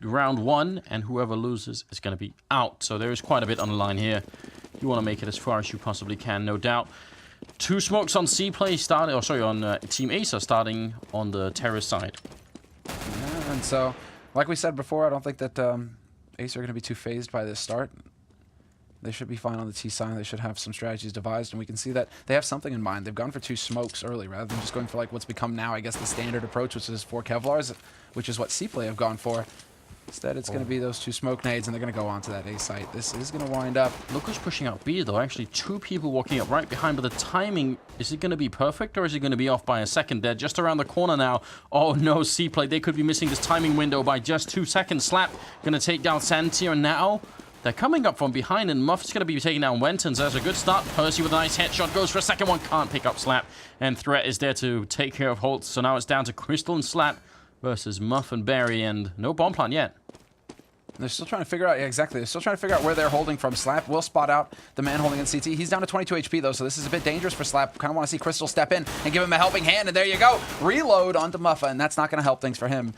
round one, and whoever loses is going to be out. So there is quite a bit on the line here. You want to make it as far as you possibly can, no doubt. 2 smokes on CPLAY starting, or sorry, on Team Acer starting on the terrorist side. Yeah, and so, like we said before, I don't think that Acer are going to be too phased by this start. They should be fine on the T side. They should have some strategies devised, and we can see that they have something in mind. They've gone for 2 smokes early, rather than just going for like what's become now, I guess, the standard approach, which is 4 Kevlars, which is what CPLAY have gone for. Instead, it's going to be those 2 smoke nades, and they're going to go on to that A site. This is going to wind up. Look who's pushing out B, though. Actually, 2 people walking up right behind, but the timing, is it going to be perfect, or is it going to be off by a second? They're just around the corner now. Oh, no, CPLAY. They could be missing this timing window by just 2 seconds. Slap going to take down Santia, and now they're coming up from behind, and Muff's going to be taking down Wentons. There's a good start. Percy with a nice headshot. Goes for a second one. Can't pick up Slap. And Threat is there to take care of Holtz. So now it's down to Crystal and Slap versus Muff and Barry, and no bomb plant yet. They're still trying to figure out, yeah, exactly. They're still trying to figure out where they're holding from. Slap will spot out the man holding in CT. He's down to 22 HP, though, so this is a bit dangerous for Slap. Kind of want to see Crystal step in and give him a helping hand, and there you go. Reload onto Muffa, and that's not going to help things for him.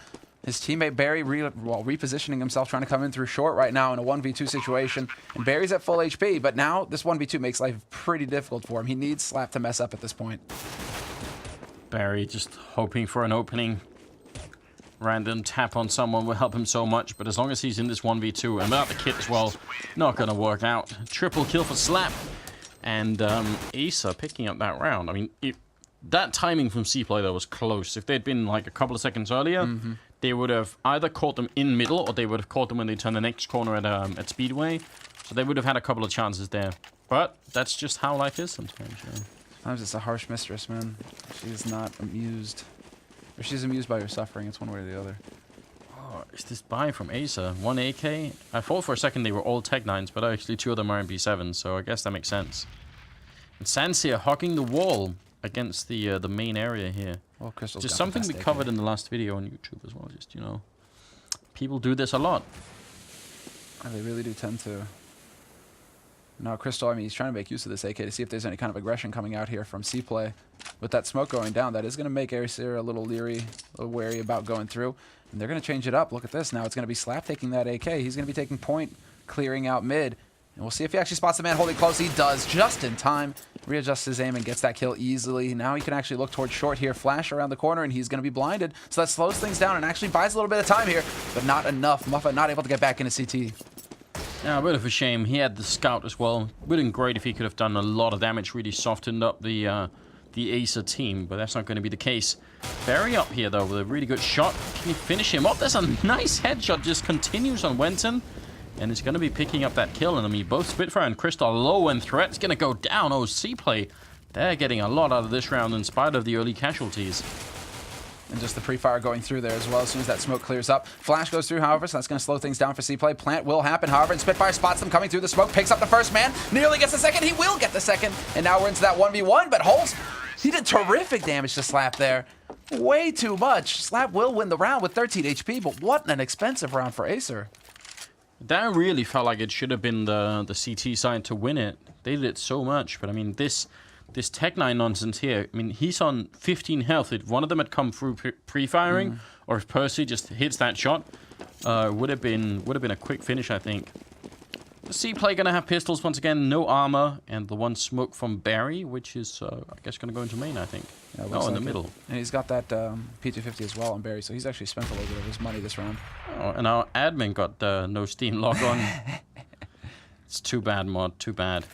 His teammate Barry repositioning himself, trying to come in through short right now in a 1v2 situation. And Barry's at full HP, but now this 1v2 makes life pretty difficult for him. He needs Slap to mess up at this point. Barry just hoping for an opening. Random tap on someone will help him so much, but as long as he's in this 1v2 and without the kit as well, not going to work out. Triple kill for Slap. And Acer picking up that round. I mean, that timing from CPLAY, though, was close. If they'd been like a couple of seconds earlier, they would have either caught them in middle, or they would have caught them when they turned the next corner at Speedway. So they would have had a couple of chances there. But that's just how life is sometimes. Yeah. Sometimes it's a harsh mistress, man. She's not amused. Or she's amused by your suffering. It's one way or the other. Oh, is this buy from Acer? 1 AK? I thought for a second they were all Tech 9s, but actually 2 of them are MP7s, so I guess that makes sense. And Sansia hogging the wall against the main area here. Well, Crystal's just something we covered in the last video on YouTube as well. Just, you know, people do this a lot. Oh, they really do tend to. Now, Crystal, I mean, he's trying to make use of this AK to see if there's any kind of aggression coming out here from CPLAY. With that smoke going down, that is going to make Acer a little leery, a little wary about going through. And they're going to change it up. Look at this. Now it's going to be Slap taking that AK. He's going to be taking point, clearing out mid. And we'll see if he actually spots the man holding close. He does, just in time. Readjusts his aim and gets that kill easily. Now he can actually look towards short here, flash around the corner, and he's going to be blinded. So that slows things down and actually buys a little bit of time here, but not enough. Muffa not able to get back into CT. Yeah, a bit of a shame. He had the scout as well. Would have been great if he could have done a lot of damage, really softened up the Acer team, but that's not going to be the case. Barry up here, though, with a really good shot. Can he finish him off? There's a nice headshot, just continues on Wenton. And it's going to be picking up that kill. And I mean, both Spitfire and Crystal low, and Threat's going to go down. Oh, CPLAY, they're getting a lot out of this round in spite of the early casualties. And just the pre-fire going through there as well as soon as that smoke clears up. Flash goes through, however, so that's going to slow things down for CPLAY. Plant will happen, however, and Spitfire spots them coming through the smoke, picks up the first man, nearly gets the second. He will get the second, and now we're into that 1v1, but Holtz, he did terrific damage to Slap there. Way too much. Slap will win the round with 13 HP, but what an expensive round for Acer. That really felt like it should have been the CT side to win it. They did so much, but I mean, this Tech 9 nonsense here, I mean, he's on 15 health. If one of them had come through pre-firing, or if Percy just hits that shot, would have been a quick finish, I think. The CPLAY gonna have pistols once again, no armor, and the one smoke from Barry, which is, I guess, gonna go into main, I think. Yeah, oh, in the middle. And he's got that P250 as well on Barry, so he's actually spent a little bit of his money this round. Oh, and our admin got no Steam log on. It's too bad, mod. Too bad.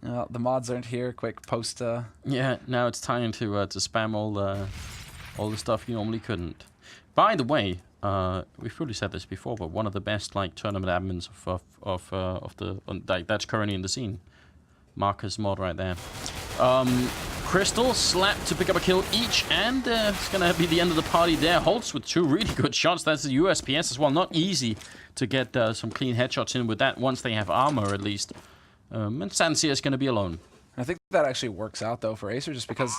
The mods aren't here. Quick post. Yeah, now it's time to spam all the stuff you normally couldn't. By the way, we've probably said this before, but one of the best like tournament admins that's currently in the scene. Marcus mod right there. Crystal slapped to pick up a kill each, and it's gonna be the end of the party there. Holtz with 2 really good shots. That's the USPS as well. Not easy to get some clean headshots in with that once they have armor at least. And Sansia is gonna be alone. I think that actually works out though for Acer, just because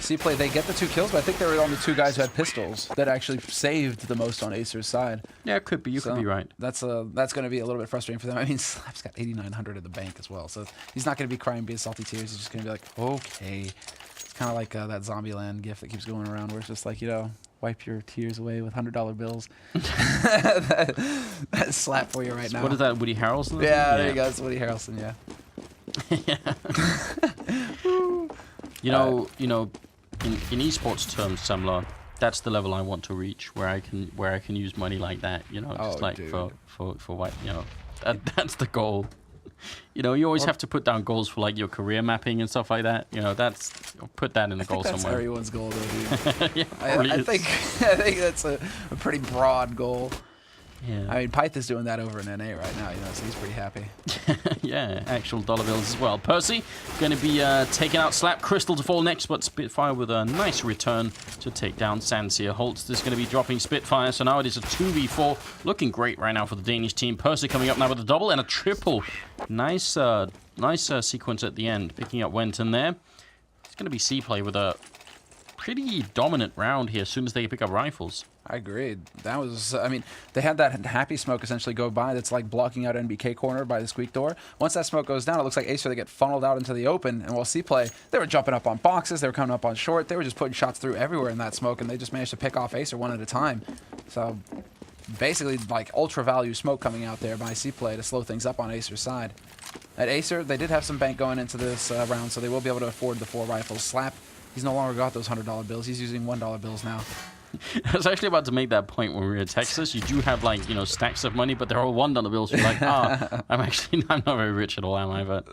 CPLAY, they get the 2 kills, but I think they were the only 2 guys who had pistols that actually saved the most on Acer's side. Yeah, it could be. You could be right. That's going to be a little bit frustrating for them. I mean, Slap's got 8,900 in the bank as well, so he's not going to be crying, being salty tears. He's just going to be like, okay. It's kind of like that Zombieland gif that keeps going around, where it's just like, you know, wipe your tears away with $100 bills. That's slap for you right now. What is that, Woody Harrelson? Yeah, there you go. It's Woody Harrelson, yeah. You know, in esports terms, Semler, that's the level I want to reach, where I can use money like that. You know, just like dude. for what, you know, that's the goal. You know, you always have to put down goals for like your career mapping and stuff like that. You know, put that in the goal that's somewhere. Everyone's goal, though, dude. Yeah, I think that's a pretty broad goal. Yeah. I mean, Pyth is doing that over in NA right now, you know, so he's pretty happy. Yeah, actual dollar bills as well. Percy going to be taking out Slap. Crystal to fall next, but Spitfire with a nice return to take down Sansia. Holtz is going to be dropping Spitfire, so now it is a 2v4. Looking great right now for the Danish team. Percy coming up now with a double and a triple. Nice sequence at the end, picking up Wenton there. It's going to be CPLAY with a pretty dominant round here as soon as they pick up rifles. I agree. That was, I mean, they had that happy smoke essentially go by that's like blocking out NBK corner by the squeak door. Once that smoke goes down, it looks like Acer, they get funneled out into the open, and while CPLAY, they were jumping up on boxes, they were coming up on short, they were just putting shots through everywhere in that smoke, and they just managed to pick off Acer one at a time. So basically, like, ultra value smoke coming out there by CPLAY to slow things up on Acer's side. At Acer, they did have some bank going into this round, so they will be able to afford the 4 rifles. Slap, he's no longer got those $100 bills, he's using $1 bills now. I was actually about to make that point when we were in Texas. You do have, like, you know, stacks of money, but they're all $1 bills. You're like, I'm not very rich at all, am I? But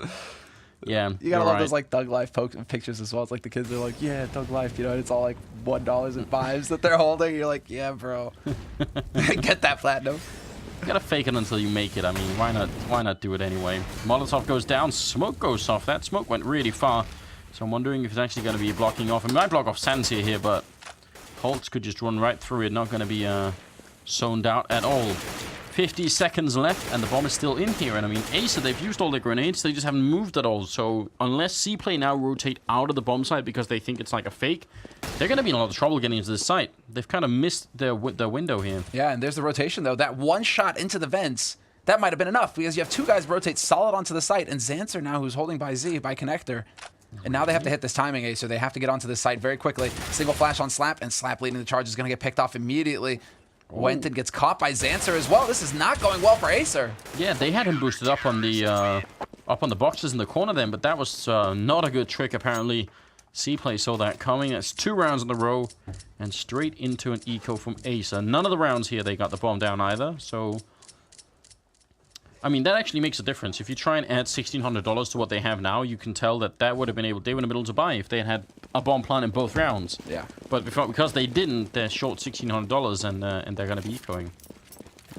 yeah, you gotta love those like Thug Life pictures as well. It's like the kids are like, yeah, Thug Life, you know, and it's all like $1 and 5s that they're holding. You're like, yeah, bro, get that platinum. You gotta fake it until you make it. I mean, why not do it anyway? Molotov goes down, smoke goes off. That smoke went really far, so I'm wondering if it's actually gonna be blocking off. It might block off Sansia here, but Holtz could just run right through it, not going to be zoned out at all. 50 seconds left, and the bomb is still in here. And I mean, Acer, they've used all their grenades, they just haven't moved at all. So unless CPLAY now rotate out of the bomb site because they think it's like a fake, they're going to be in a lot of trouble getting into this site. They've kind of missed their window here. Yeah, and there's the rotation, though. That one shot into the vents, that might have been enough, because you have 2 guys rotate solid onto the site, and Xanser now, who's holding by Z, by connector. And now they have to hit this timing, Acer. They have to get onto this site very quickly. Single flash on Slap, and Slap leading the charge is going to get picked off immediately. Wenton gets caught by Xanser as well. This is not going well for Acer. Yeah, they had him boosted up on the boxes in the corner then, but that was not a good trick, apparently. CPLAY saw that coming. That's 2 rounds in a row, and straight into an eco from Acer. None of the rounds here they got the bomb down either, so I mean, that actually makes a difference. If you try and add $1,600 to what they have now, you can tell that would have been able, they were in the middle to buy if they had a bomb plant in both rounds. Yeah. But because they didn't, they're short $1,600 and they're going to be ecoing.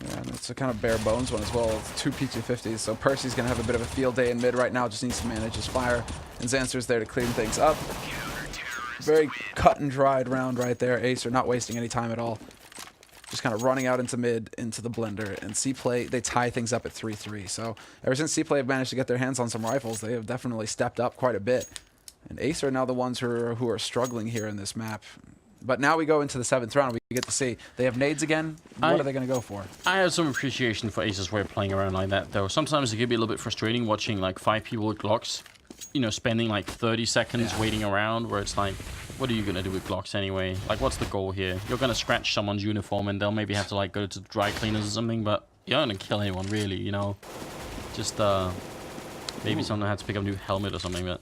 Yeah, and it's a kind of bare bones one as well. It's 2 P250s, so Percy's going to have a bit of a field day in mid right now, just needs to manage his fire. And Xanser's there to clean things up. Very cut and dried round right there. Acer not wasting any time at all. Just kind of running out into mid, into the blender, and CPLAY, they tie things up at 3-3. So ever since CPLAY have managed to get their hands on some rifles, they have definitely stepped up quite a bit. And Acer are now the ones who are struggling here in this map. But now we go into the 7th round, we get to see. They have nades again. What are they going to go for? I have some appreciation for Acer's way of playing around like that, though. Sometimes it can be a little bit frustrating watching like 5 people with Glocks, you know, spending like 30 seconds waiting around, where it's like, what are you going to do with Glocks anyway? Like, what's the goal here? You're going to scratch someone's uniform and they'll maybe have to like go to dry cleaners or something, but you're not going to kill anyone really, you know? Just maybe someone has to pick up a new helmet or something, but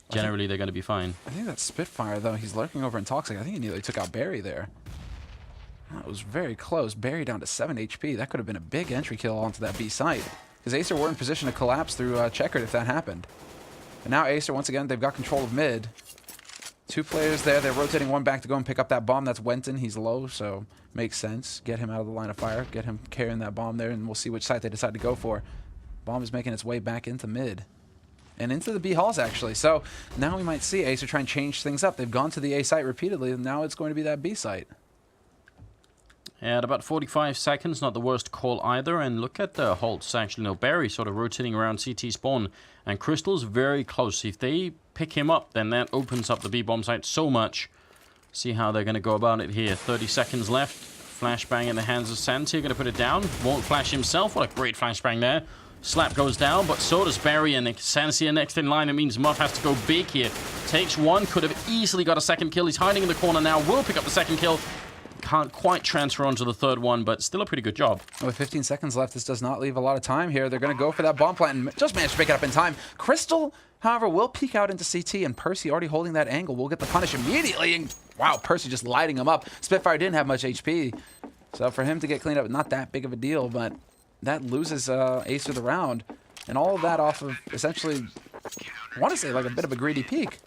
generally they're going to be fine. I think that's Spitfire, though. He's lurking over in Toxic. I think he nearly took out Barry there. That was very close. Barry down to 7 HP. That could have been a big entry kill onto that B site, because Acer were in position to collapse through Checkered if that happened. And now Acer, once again, they've got control of mid. 2 players there. They're rotating one back to go and pick up that bomb. That's Wenton. He's low, so makes sense. Get him out of the line of fire. Get him carrying that bomb there, and we'll see which site they decide to go for. Bomb is making its way back into mid. And into the B halls, actually. So now we might see Acer try and change things up. They've gone to the A site repeatedly, and now it's going to be that B site. At about 45 seconds, not the worst call either. And look at the Holtz, actually. No, Barry sort of rotating around CT spawn. And Crystal's very close. If they pick him up, then that opens up the B bomb site so much. See how they're going to go about it here. 30 seconds left. Flashbang in the hands of Santi. Going to put it down. Won't flash himself. What a great flashbang there. Slap goes down, but so does Barry, and Sansia next in line. It means Muff has to go big here. Takes one, could have easily got a second kill. He's hiding in the corner now, will pick up the second kill. can't quite transfer onto the third one, but still a pretty good job. With 15 seconds left, this does not leave a lot of time here. They're going to go for that bomb plant and just managed to pick it up in time. Crystal, however, will peek out into CT, and Percy already holding that angle will get the punish immediately. And wow, Percy just lighting him up. Spitfire didn't have much HP, so for him to get cleaned up, not that big of a deal, but that loses Acer the round. And all of that off of essentially, I want to say, like a bit of a greedy peek.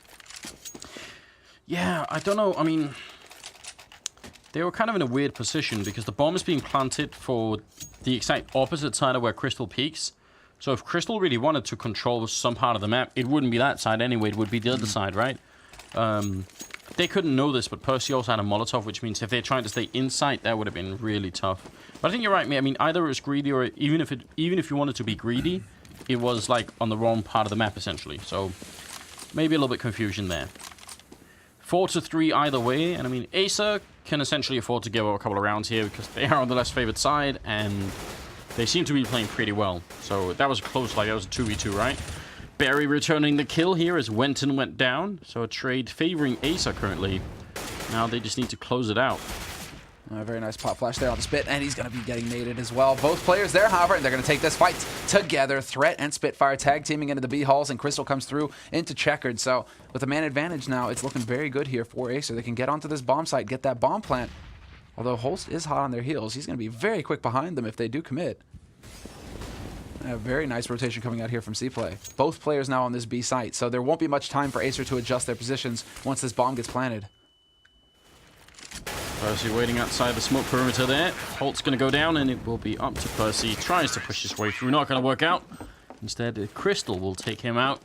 Yeah, I don't know. I mean, they were kind of in a weird position because the bomb is being planted for the exact opposite side of where Crystal peaks. So if Crystal really wanted to control some part of the map, it wouldn't be that side anyway. It would be the other side, right? They couldn't know this, but Percy also had a Molotov, which means if they're trying to stay inside, that would have been really tough. But I think you're right, mate. I mean, either it was greedy or even if you wanted to be greedy, it was like on the wrong part of the map, essentially. So maybe a little bit confusion there. 4-3 either way, and I mean, Acer can essentially afford to give up a couple of rounds here because they are on the less favored side, and they seem to be playing pretty well. So that was close, like that was a 2v2, right? Barry returning the kill here as Wenton went down, so a trade favoring Acer currently. Now they just need to close it out. Very nice pop flash there on the Spit, and he's going to be getting naded as well. Both players there, however, and they're going to take this fight together. Threat and Spitfire tag teaming into the B halls, and Crystal comes through into Checkered. So with a man advantage now, it's looking very good here for Acer. They can get onto this bomb site, get that bomb plant. Although Holst is hot on their heels, he's going to be very quick behind them if they do commit. A very nice rotation coming out here from CPLAY. Both players now on this B site, so there won't be much time for Acer to adjust their positions once this bomb gets planted. Percy waiting outside the smoke perimeter there. Holt's going to go down, and it will be up to Percy. Tries to push his way through. Not going to work out. Instead, Crystal will take him out.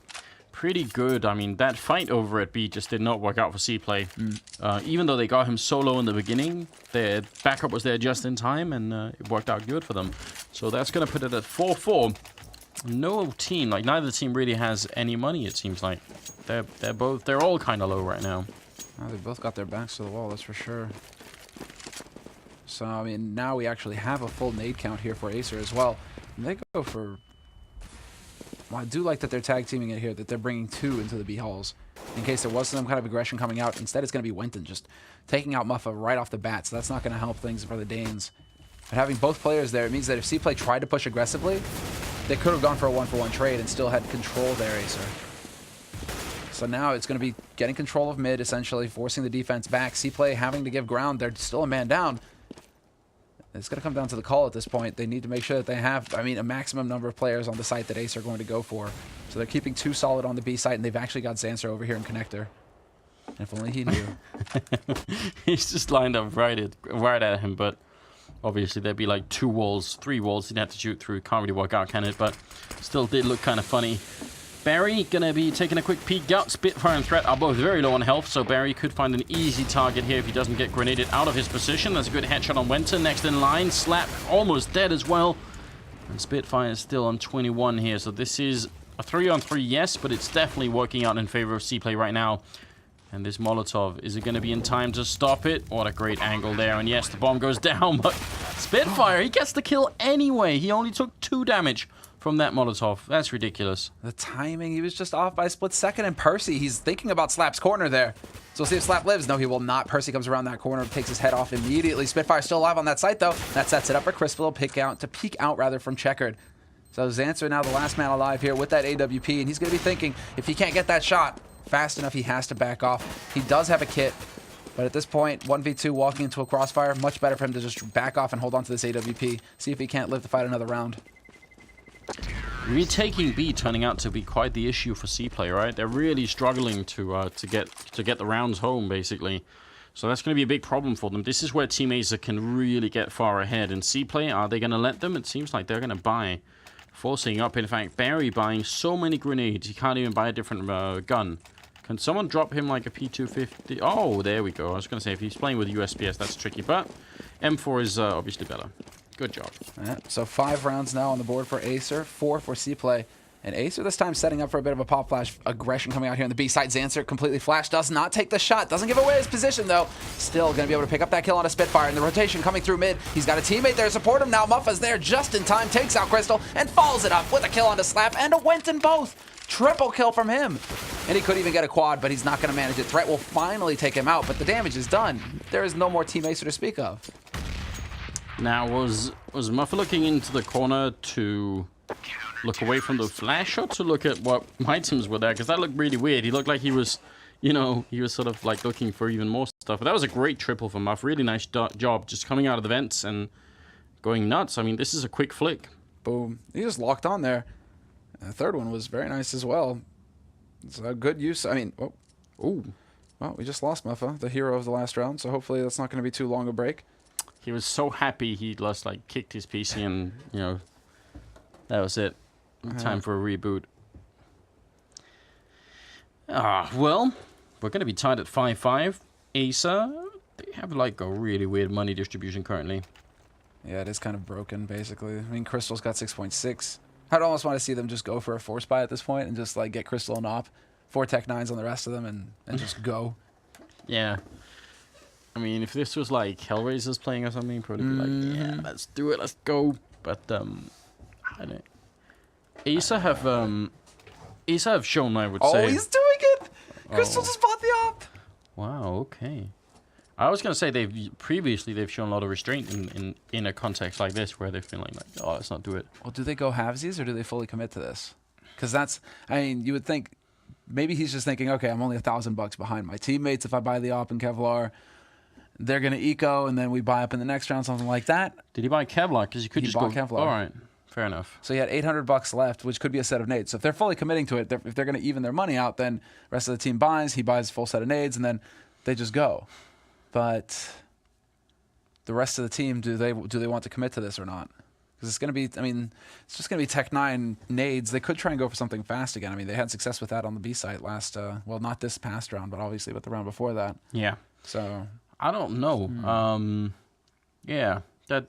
Pretty good. I mean, that fight over at B just did not work out for CPLAY. Even though they got him so low in the beginning, their backup was there just in time, and it worked out good for them. So that's going to put it at 4-4. No team, like neither team really has any money, it seems like. They're all kind of low right now. They both got their backs to the wall, that's for sure. So, I mean, now we actually have a full nade count here for Acer as well. And they go for... Well, I do like that they're tag teaming it here, that they're bringing 2 into the B halls. In case there was some kind of aggression coming out. Instead, it's going to be Wenton just taking out Muffa right off the bat. So that's not going to help things for the Danes. But having both players there, it means that if CPLAY tried to push aggressively, they could have gone for a 1-for-1 trade and still had control there, Acer. So now it's going to be getting control of mid, essentially, forcing the defense back. CPLAY having to give ground. They're still a man down. It's going to come down to the call at this point. They need to make sure that they have, I mean, a maximum number of players on the site that Ace are going to go for. So they're keeping 2 solid on the B site, and they've actually got Zancer over here in connector. And if only he knew. He's just lined up right at him, but obviously there'd be like 2 walls, 3 walls he'd have to shoot through. Can't really work out, can it? But still did look kind of funny. Barry gonna be taking a quick peek out. Spitfire and Threat are both very low on health, so Barry could find an easy target here if he doesn't get grenaded out of his position. That's a good headshot on Wenton. Next in line, Slap almost dead as well. And Spitfire is still on 21 here, so this is a 3-on-3, yes, but it's definitely working out in favor of CPLAY right now. And this Molotov, is it going to be in time to stop it? What a great angle there. And yes, the bomb goes down, but Spitfire, he gets the kill anyway. He only took 2 damage from that Molotov. That's ridiculous. The timing, he was just off by a split second. And Percy, he's thinking about Slap's corner there. So we'll see if Slap lives. No, he will not. Percy comes around that corner, takes his head off immediately. Spitfire still alive on that site, though. That sets it up for Crystal to peek out from Checkered. So Zancer now the last man alive here with that AWP. And he's going to be thinking, if he can't get that shot fast enough, he has to back off. He does have a kit. But at this point, 1v2 walking into a crossfire, much better for him to just back off and hold on to this AWP. See if he can't live to fight another round. Retaking B turning out to be quite the issue for CPLAY, right? They're really struggling to get the rounds home, basically. So that's going to be a big problem for them. This is where Team Acer can really get far ahead. And CPLAY, are they going to let them? It seems like they're going to buy. Forcing up, in fact, Barry buying so many grenades, he can't even buy a different gun. Can someone drop him like a P250? Oh, there we go. I was going to say, if he's playing with USPS, that's tricky. But M4 is obviously better. Good job. Yeah, so 5 rounds now on the board for Acer, 4 for CPLAY. And Acer this time setting up for a bit of a pop flash aggression coming out here on the B side. Zancer completely flashed, does not take the shot. Doesn't give away his position, though. Still going to be able to pick up that kill on a Spitfire. And the rotation coming through mid. He's got a teammate there to support him now. Muffa's there just in time, takes out Crystal, and follows it up with a kill on a Slap and a Wenton both. Triple kill from him. And he could even get a quad, but he's not going to manage it. Threat will finally take him out, but the damage is done. There is no more Team Acer to speak of. Now, was Muffa looking into the corner to look away from the flash, or to look at what items were there? Because that looked really weird. He looked like he was, you know, he was sort of like looking for even more stuff. But that was a great triple from Muff. Really nice job just coming out of the vents and going nuts. I mean, this is a quick flick. Boom. He just locked on there. And the third one was very nice as well. It's a good use. I mean, oh, well, we just lost Muffa, the hero of the last round. So hopefully that's not going to be too long a break. He was so happy he just like kicked his PC and, you know, that was it. Time for a reboot. Well, we're going to be tied at 5-5. Acer, they have like a really weird money distribution currently. Yeah, it is kind of broken, basically. I mean, Crystal's got 6.6. I'd almost want to see them just go for a force buy at this point and just like get Crystal and op, 4 Tech 9s on the rest of them and just go. Yeah. I mean, if this was like Hellraiser's playing or something, probably be like, yeah, let's do it, let's go. But I don't. Acer have shown, I would say. Oh, he's doing it! Crystal just bought the op. Wow. Okay. I was gonna say they've shown a lot of restraint in a context like this where they've been like, oh, let's not do it. Well, do they go halvesies or do they fully commit to this? Because that's, I mean, you would think maybe he's just thinking, okay, I'm only $1,000 behind my teammates if I buy the op in Kevlar. They're gonna eco, and then we buy up in the next round, something like that. Did he buy Kevlar? Because you could just go Kevlar. All right, fair enough. So he had $800 left, which could be a set of nades. So if they're fully committing to it, if they're gonna even their money out, then the rest of the team buys. He buys a full set of nades, and then they just go. But the rest of the team, do they want to commit to this or not? Because it's going to be, I mean, it's just going to be Tech 9 nades. They could try and go for something fast again. I mean, they had success with that on the B site last, well, not this past round, but obviously with the round before that. Yeah. So I don't know. Yeah, that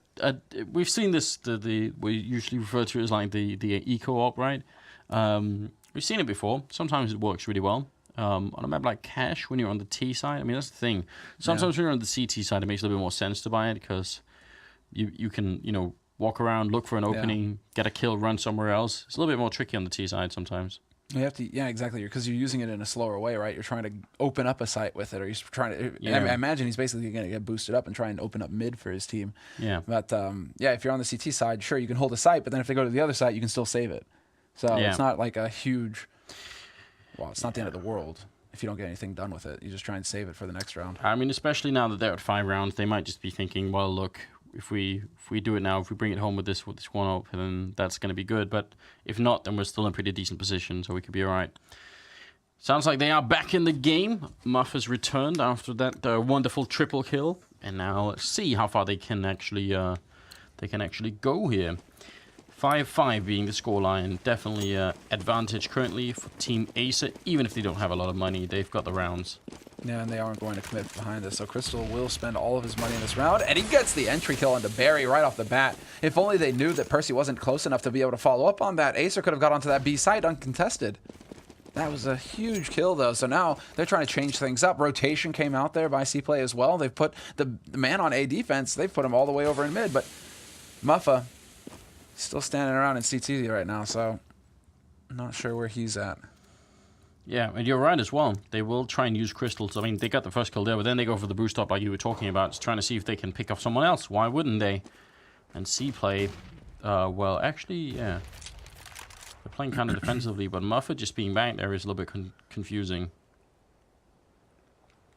we've seen this. We usually refer to it as like the eco op, right? We've seen it before. Sometimes it works really well. On a map like Cash, when you're on the T side, I mean, that's the thing. Sometimes when you're on the CT side, it makes a little bit more sense to buy it because you can, you know, walk around, look for an opening, get a kill, run somewhere else. It's a little bit more tricky on the T side sometimes. You have to, yeah, exactly, because you're using it in a slower way, right? You're trying to open up a site with it, or you're trying to. Yeah. I imagine he's basically going to get boosted up and try and open up mid for his team. Yeah. But yeah, if you're on the CT side, sure, you can hold a site, but then if they go to the other side, you can still save it. So it's not like a huge. Well, it's not the end of the world if you don't get anything done with it. You just try and save it for the next round. I mean, especially now that they're at 5 rounds, they might just be thinking, well, look, if we do it now, if we bring it home with this one up, then that's going to be good. But if not, then we're still in a pretty decent position, so we could be all right. Sounds like they are back in the game. Muff has returned after that wonderful triple kill, and now let's see how far they can actually go here. 5-5 being the scoreline, definitely advantage currently for Team Acer. Even if they don't have a lot of money, they've got the rounds. Yeah, and they aren't going to commit behind this. So Crystal will spend all of his money in this round, and he gets the entry kill onto Barry right off the bat. If only they knew that Percy wasn't close enough to be able to follow up on that. Acer could have got onto that B site uncontested. That was a huge kill, though. So now they're trying to change things up. Rotation came out there by CPLAY as well. They've put the man on A defense. They've put him all the way over in mid, but Muffa still standing around in CT right now, so I'm not sure where he's at. Yeah, and you're right as well. They will try and use crystals. I mean, they got the first kill there, but then they go for the boost up like you were talking about, just trying to see if they can pick off someone else. Why wouldn't they? And CPLAY, well, actually, yeah. They're playing kind of defensively, but Muffa just being back there is a little bit confusing.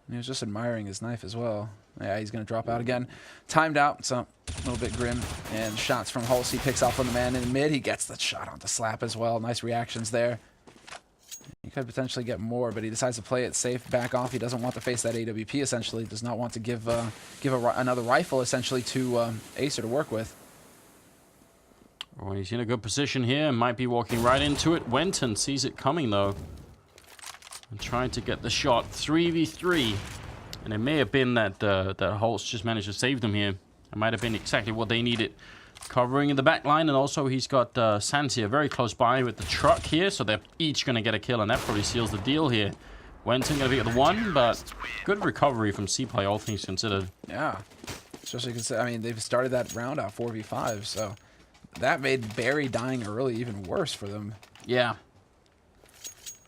He was just admiring his knife as well. Yeah, he's going to drop out again. Timed out, so a little bit grim. And shots from Hulse. He picks off from the man in the mid. He gets the shot onto Slap as well. Nice reactions there. He could potentially get more, but he decides to play it safe, back off. He doesn't want to face that AWP, essentially. Does not want to give another rifle, essentially, to Acer to work with. Oh, he's in a good position here. Might be walking right into it. Wenton sees it coming, though. And trying to get the shot. 3v3. And it may have been that Holtz just managed to save them here. It might have been exactly what they needed. Covering in the back line, and also he's got Santia very close by with the truck here, so they're each going to get a kill, and that probably seals the deal here. Wenton going to be at the 1, but good recovery from CPLAY, all things considered. Yeah. Especially because, I mean, they've started that round out 4v5, so that made Barry dying early even worse for them. Yeah.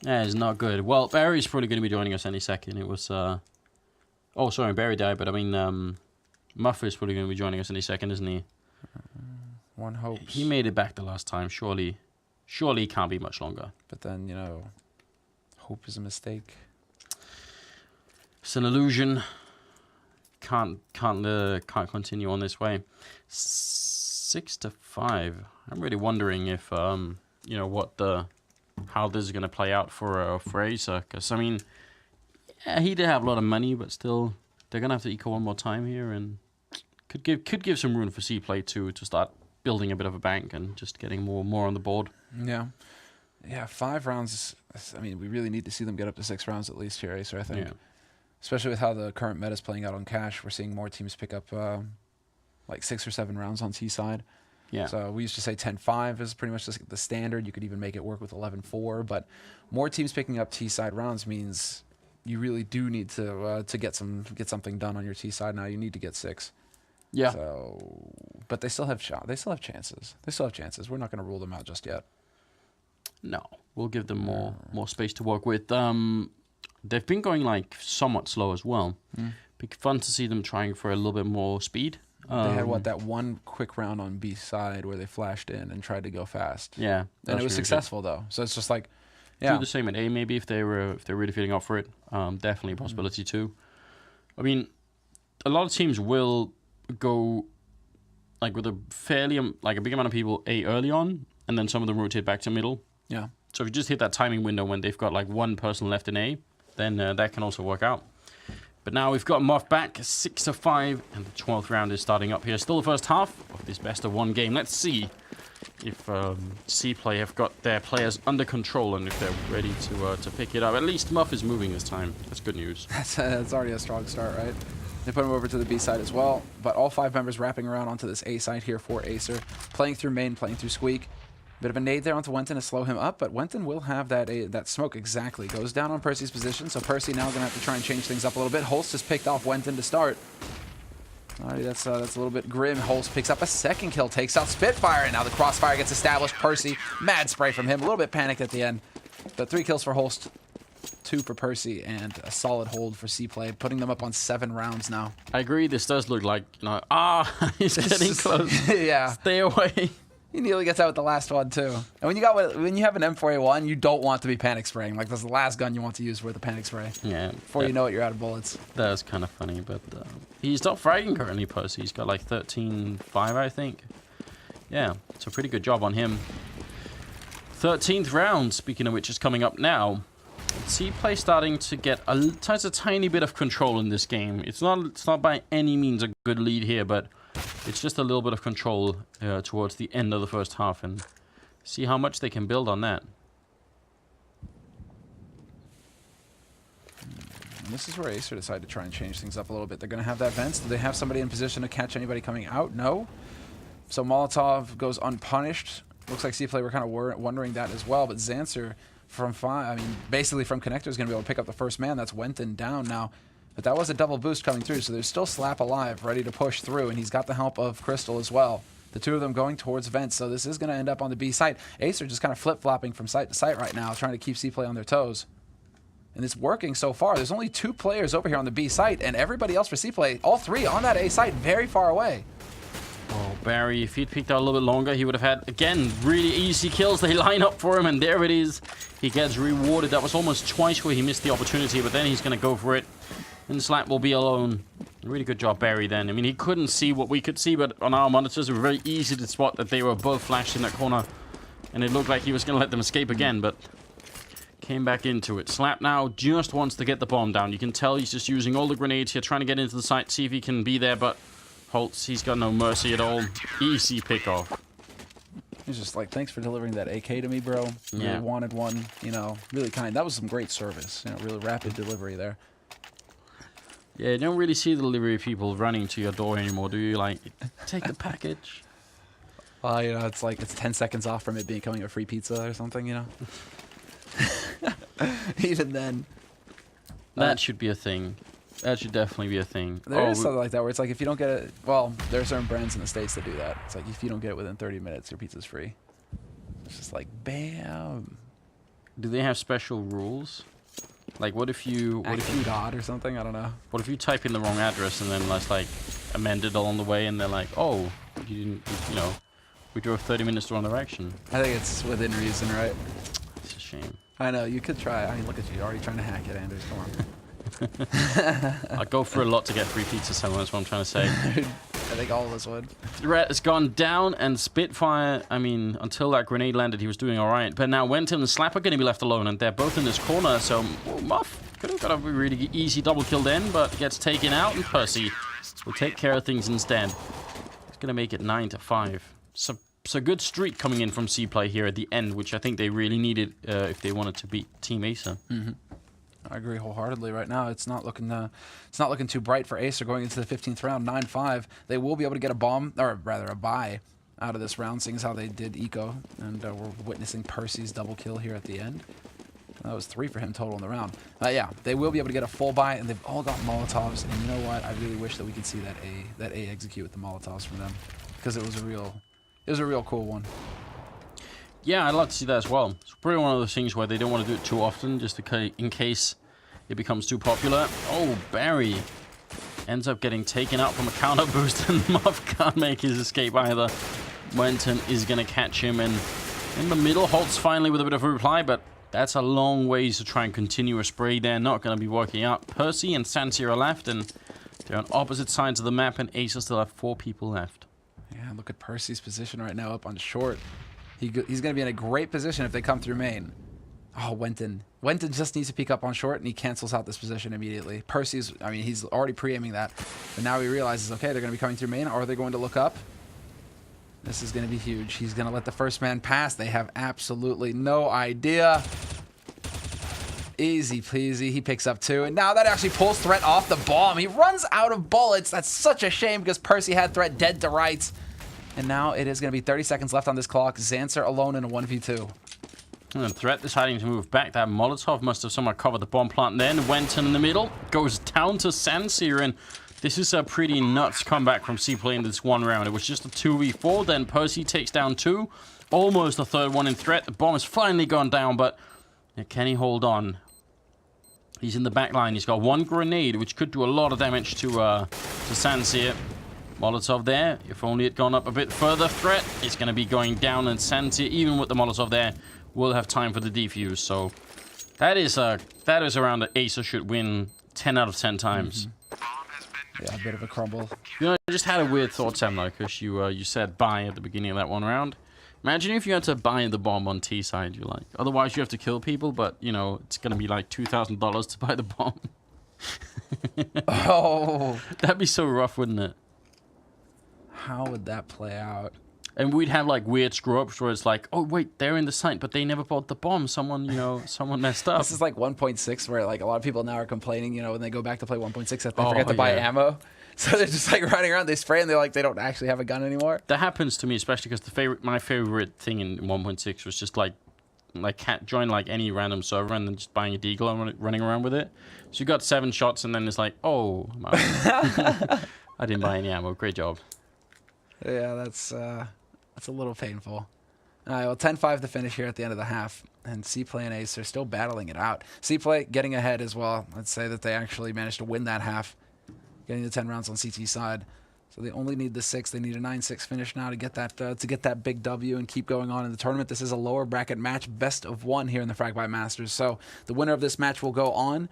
Yeah, it's not good. Well, Barry's probably going to be joining us any second. It was, oh, sorry, Barry died, but I mean, Muff is probably going to be joining us any second, isn't he? One hopes. He made it back the last time. Surely he can't be much longer. But then, you know, hope is a mistake. It's an illusion. Can't continue on this way. 6-5. I'm really wondering if you know how this is going to play out for Acer, because I mean, yeah, he did have a lot of money, but still they're going to have to eco one more time here, and could give some room for CPLAY to start building a bit of a bank and just getting more on the board. Yeah. 5 rounds. I mean, we really need to see them get up to 6 rounds at least here, Acer, I think. Yeah. Especially with how the current meta is playing out on cash, we're seeing more teams pick up like 6 or 7 rounds on T side. Yeah. So we used to say 10-5 is pretty much the standard. You could even make it work with 11-4, but more teams picking up T side rounds means you really do need to get something done on your T side now. You need to get 6. Yeah. So, but they still have chances. We're not going to rule them out just yet. No, we'll give them more space to work with. They've been going like somewhat slow as well. Be fun to see them trying for a little bit more speed. They had that one quick round on B side where they flashed in and tried to go fast. Yeah, and it was successful though. So it's just like, yeah, do the same at A maybe if they're really feeling up for it. Definitely a possibility too. I mean, a lot of teams will go like with a fairly like a big amount of people A early on, and then some of them rotate back to middle. Yeah. So if you just hit that timing window when they've got like one person left in A, then that can also work out. But now we've got Muff back, 6-5, and the 12th round is starting up here. Still the first half of this best-of-1 game. Let's see if CPLAY have got their players under control and if they're ready to pick it up. At least Muff is moving this time. That's good news. That's already a strong start, right? They put him over to the B side as well, but all 5 members wrapping around onto this A side here for Acer. Playing through main, playing through Squeak. Bit of a nade there onto Wenton to slow him up, but Wenton will have that smoke exactly. Goes down on Percy's position, so Percy now going to have to try and change things up a little bit. Holst just picked off Wenton to start. Alrighty, that's a little bit grim. Holst picks up a 2nd kill, takes out Spitfire, and now the crossfire gets established. Percy, mad spray from him, a little bit panicked at the end. But 3 kills for Holst, 2 for Percy, and a solid hold for CPLAY, putting them up on 7 rounds now. I agree, this does look like, you know, he's getting close. Yeah. Stay away. He nearly gets out with the last one too. And when you have an M4A1, you don't want to be panic spraying. Like that's the last gun you want to use for the panic spray. Yeah. Before you know it, you're out of bullets. That was kind of funny, but he's not fragging currently, Percy. He's got like 13-5, I think. Yeah, it's a pretty good job on him. 13th round, speaking of which, is coming up now. CPLAY starting to get a tiny bit of control in this game. It's not by any means a good lead here, but it's just a little bit of control towards the end of the first half, and see how much they can build on that. And this is where Acer decided to try and change things up a little bit. They're going to have that vents. Do they have somebody in position to catch anybody coming out? No. So Molotov goes unpunished. Looks like CPLAY were kind of wondering that as well, but Zancer from 5, I mean, basically from Connector is going to be able to pick up the first man. That's Wenton down now. But that was a double boost coming through, so there's still Slap alive, ready to push through, and he's got the help of Crystal as well. The 2 of them going towards vents, so this is going to end up on the B site. Acer just kind of flip-flopping from site to site right now, trying to keep CPLAY on their toes. And it's working so far. There's only 2 players over here on the B site, and everybody else for CPLAY, all 3 on that A site, very far away. Oh, Barry, if he'd picked out a little bit longer, he would have had, again, really easy kills. They line up for him, and there it is. He gets rewarded. That was almost twice where he missed the opportunity, but then he's going to go for it. And Slap will be alone. Really good job, Barry, then. I mean, he couldn't see what we could see, but on our monitors, it was very easy to spot that they were both flashed in that corner. And it looked like he was going to let them escape again, but came back into it. Slap now just wants to get the bomb down. You can tell he's just using all the grenades here, trying to get into the site, see if he can be there, but Holtz, he's got no mercy at all. Easy pick off. He's just like, thanks for delivering that AK to me, bro. Really Yeah. wanted one, you know, really kind. That was some great service, you know, really rapid delivery there. Yeah, you don't really see the delivery people running to your door anymore, do you? Like, take the package. Well, you know, it's like it's 10 seconds off from it becoming a free pizza or something, you know? Even then. That should be a thing. That should definitely be a thing. There is something like that where it's like if you don't get it, well, there are certain brands in the States that do that. It's like if you don't get it within 30 minutes, your pizza's free. It's just like, bam. Do they have special rules? Like, what if you God or something? I don't know. what if you type in the wrong address and then it's like amended along the way, and they're like, oh, you didn't, you know, we drove 30 minutes the wrong direction. I think it's within reason, right? It's a shame. I know, you could try. I mean, look at you, already trying to hack it, Anders. Come on. I'd go for a lot to get free pizza somewhere, that's what I'm trying to say. I think all of us would. Threat has gone down, and Spitfire, I mean, until that grenade landed, he was doing all right. But now Wenton and Slap are going to be left alone, and they're both in this corner, so Muff could have got a really easy double kill then, but gets taken out, and Percy will take care of things instead. He's going to make it 9-5. So good streak coming in from CPLAY here at the end, which I think they really needed if they wanted to beat Team Acer. Mm-hmm. I agree wholeheartedly. Right now, it's not looking too bright for Acer going into the 15th round, 9-5. They will be able to get a bomb, or rather a buy, out of this round, seeing as how they did eco, and we're witnessing Percy's double kill here at the end. That was 3 for him total in the round. Yeah, they will be able to get a full buy, and they've all got Molotovs. And you know what? I really wish that we could see that A execute with the Molotovs from them, because it was a real cool one. Yeah, I'd like to see that as well. It's probably one of those things where they don't want to do it too often, just in case it becomes too popular. Oh, Barry ends up getting taken out from a counter boost, and Muff can't make his escape either. Wenton is going to catch him, and in the middle, Holtz finally with a bit of a reply, but that's a long ways to try and continue a spray there. Not going to be working out. Percy and Santi are left, and they're on opposite sides of the map, and Acer still have 4 people left. Yeah, look at Percy's position right now up on short. He's going to be in a great position if they come through main. Oh, Wenton. Wenton just needs to peek up on short, and he cancels out this position immediately. Percy's, I mean, he's already pre-aiming that. But now he realizes, okay, they're going to be coming through main. Are they going to look up? This is going to be huge. He's going to let the first man pass. They have absolutely no idea. Easy peasy. He picks up 2. And now that actually pulls Threat off the bomb. He runs out of bullets. That's such a shame because Percy had Threat dead to rights. And now it is going to be 30 seconds left on this clock. Zancer alone in a 1v2. And Threat deciding to move back. That Molotov must have somehow covered the bomb plant then. Wenton in the middle. Goes down to Sanseer. And this is a pretty nuts comeback from CPLAY in this one round. It was just a 2v4. Then Percy takes down 2. Almost a third one in Threat. The bomb has finally gone down, but can he hold on? He's in the back line. He's got 1 grenade, which could do a lot of damage to Sanseer. Molotov there. If only it gone up a bit further. Threat is going to be going down, and Sanseer, even with the Molotov there, will have time for the defuse. So that is a round that Acer should win 10 out of 10 times. Yeah, a bit of a crumble. You know, I just had a weird thought, Sam, though, because you said buy at the beginning of that one round. Imagine if you had to buy the bomb on T side, you're like, otherwise you have to kill people, but, you know, it's going to be like $2,000 to buy the bomb. Oh. That'd be so rough, wouldn't it? How would that play out? And we'd have like weird screw-ups where it's like, oh wait, they're in the site, but they never bought the bomb. Someone messed up. This is like 1.6, where like a lot of people now are complaining, you know, when they go back to play 1.6 that they forget to buy ammo. So they're just like running around, they spray, and they don't actually have a gun anymore. That happens to me, especially because my favorite thing in 1.6 was just like join like any random server and then just buying a deagle and running around with it. So you got 7 shots, and then it's like, oh, I didn't buy any ammo. Great job. Yeah, that's a little painful. All right, well, 10-5 to finish here at the end of the half, and CPLAY and Ace are still battling it out. CPLAY getting ahead as well. Let's say that they actually managed to win that half, getting the 10 rounds on CT side. So they only need the 6. They need a 9-6 finish now to get that big W and keep going on in the tournament. This is a lower bracket match, best of 1 here in the Fragbite Masters. So the winner of this match will go on,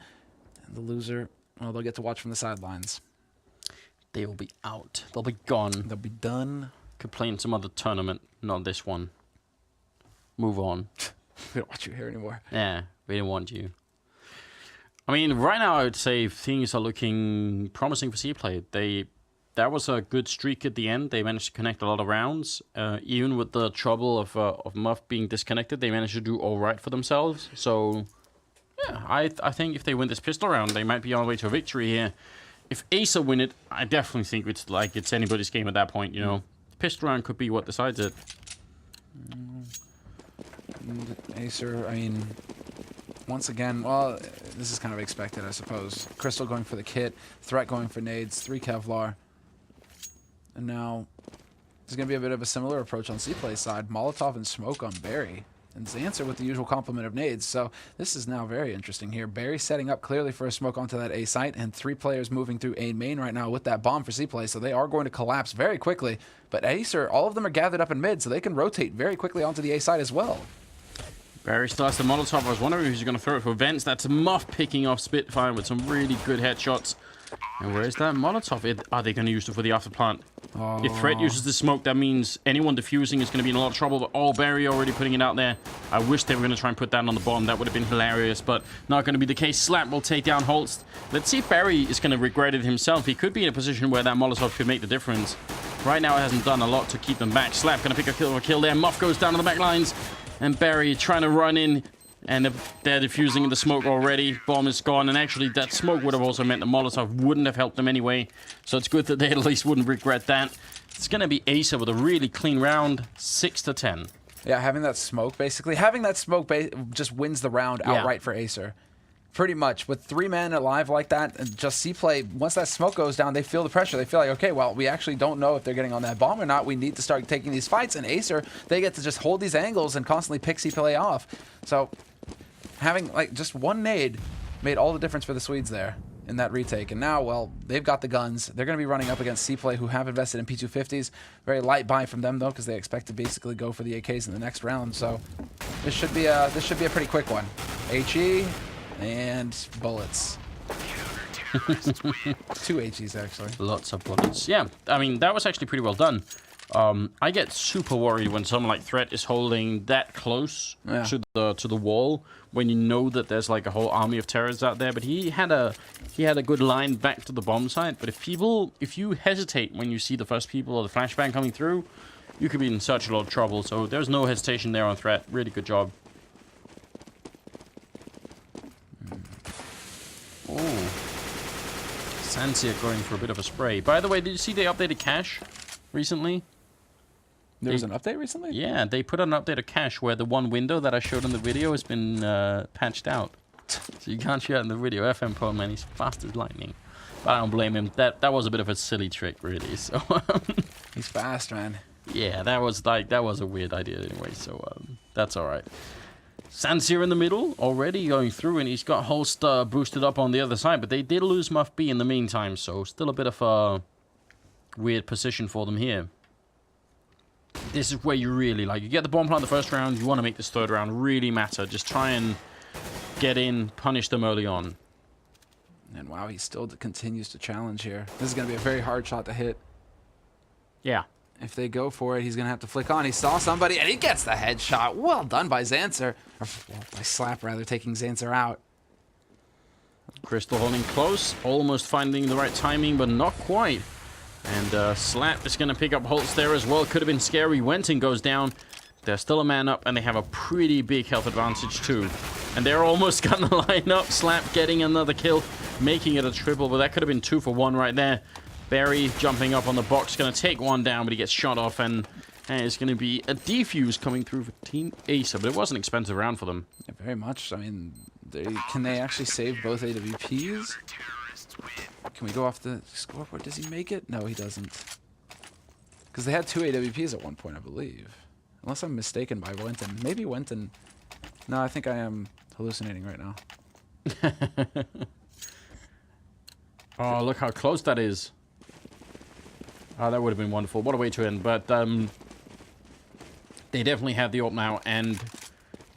and the loser, well, they'll get to watch from the sidelines. They will be out. They'll be gone. They'll be done. Could play in some other tournament, not this one. Move on. We don't want you here anymore. Yeah, we didn't want you. I mean, right now I would say things are looking promising for CPLAY. That was a good streak at the end. They managed to connect a lot of rounds. Even with the trouble of Muff being disconnected, they managed to do all right for themselves. So, yeah, I think if they win this pistol round, they might be on the way to a victory here. If Acer win it, I definitely think it's anybody's game at that point, you know. The pistol round could be what decides it. Acer, I mean, once again, well, this is kind of expected, I suppose. Crystal going for the kit, Threat going for nades, 3 Kevlar. And now, there's going to be a bit of a similar approach on CPLAY's side. Molotov and smoke on Barry. And Zancer with the usual complement of nades. So this is now very interesting here. Barry setting up clearly for a smoke onto that A site, and 3 players moving through A main right now with that bomb for CPLAY. So they are going to collapse very quickly. But Acer, all of them are gathered up in mid, so they can rotate very quickly onto the A site as well. Barry starts the Molotov. I was wondering who's going to throw it for vents. That's Muff picking off Spitfire with some really good headshots. And where's that Molotov? Are they going to use it for the afterplant? Oh. If Threat uses the smoke, that means anyone defusing is going to be in a lot of trouble. But oh, Barry already putting it out there. I wish they were going to try and put that on the bomb. That would have been hilarious, but not going to be the case. Slap will take down Holst. Let's see if Barry is going to regret it himself. He could be in a position where that Molotov could make the difference. Right now, it hasn't done a lot to keep them back. Slap going to pick a kill there. Muff goes down to the back lines. And Barry trying to run in. And they're defusing the smoke already. Bomb is gone. And actually, that smoke would have also meant the Molotov wouldn't have helped them anyway. So it's good that they at least wouldn't regret that. It's going to be Acer with a really clean round, 6-10. Yeah, having that smoke, basically. Having that smoke just wins the round outright for Acer. Pretty much. With 3 men alive like that, and just CPLAY, once that smoke goes down, they feel the pressure. They feel like, okay, well, we actually don't know if they're getting on that bomb or not. We need to start taking these fights. And Acer, they get to just hold these angles and constantly pick CPLAY off. So having like just 1 nade made all the difference for the Swedes there in that retake. And now, well, they've got the guns. They're going to be running up against CPLAY, who have invested in P250s. Very light buy from them, though, because they expect to basically go for the AKs in the next round. So this should be a pretty quick one. HE and bullets. 2 HEs, actually. Lots of bullets. Yeah, I mean, that was actually pretty well done. I get super worried when someone like Threat is holding that close to the wall, when you know that there's like a whole army of terrorists out there. But he had a good line back to the bomb site. But if you hesitate when you see the first people or the flashbang coming through, you could be in such a lot of trouble. So there's no hesitation there on Threat. Really good job. Oh, Sansia going for a bit of a spray. By the way, did you see they updated cache recently? There was an update recently? Yeah, they put an update of cache where the one window that I showed in the video has been patched out. So you can't shoot in the video. FM Pro, man, he's fast as lightning. But I don't blame him. That was a bit of a silly trick, really. So he's fast, man. Yeah, that was a weird idea anyway. So that's all right. Sansier in the middle, already going through, and he's got Holst boosted up on the other side, but they did lose Muff B in the meantime, so still a bit of a weird position for them here. This is where you really, you get the bomb plant the first round, you want to make this third round really matter. Just try and get in, punish them early on. And wow, he still continues to challenge here. This is going to be a very hard shot to hit. Yeah. If they go for it, he's going to have to flick on. He saw somebody, and he gets the headshot. Well done by Zancer. Or, well, by Slap, rather, taking Zancer out. Crystal holding close, almost finding the right timing, but not quite. And Slap is going to pick up Holtz there as well. Could have been scary. Wenton goes down. They're still a man up, and they have a pretty big health advantage, too. And they're almost going to line up. Slap getting another kill, making it a triple, but that could have been 2 for 1 right there. Barry jumping up on the box, going to take one down, but he gets shot off, and it's going to be a defuse coming through for Team Acer, but it was an expensive round for them. Yeah, very much. I mean, can they actually save both AWPs? Can we go off the scoreboard? Does he make it? No, he doesn't. Because they had 2 AWPs at one point, I believe. Unless I'm mistaken by Wenton. Maybe Wenton... No, I think I am hallucinating right now. Oh, look how close that is. Oh, that would have been wonderful. What a way to end. But they definitely have the ult now. And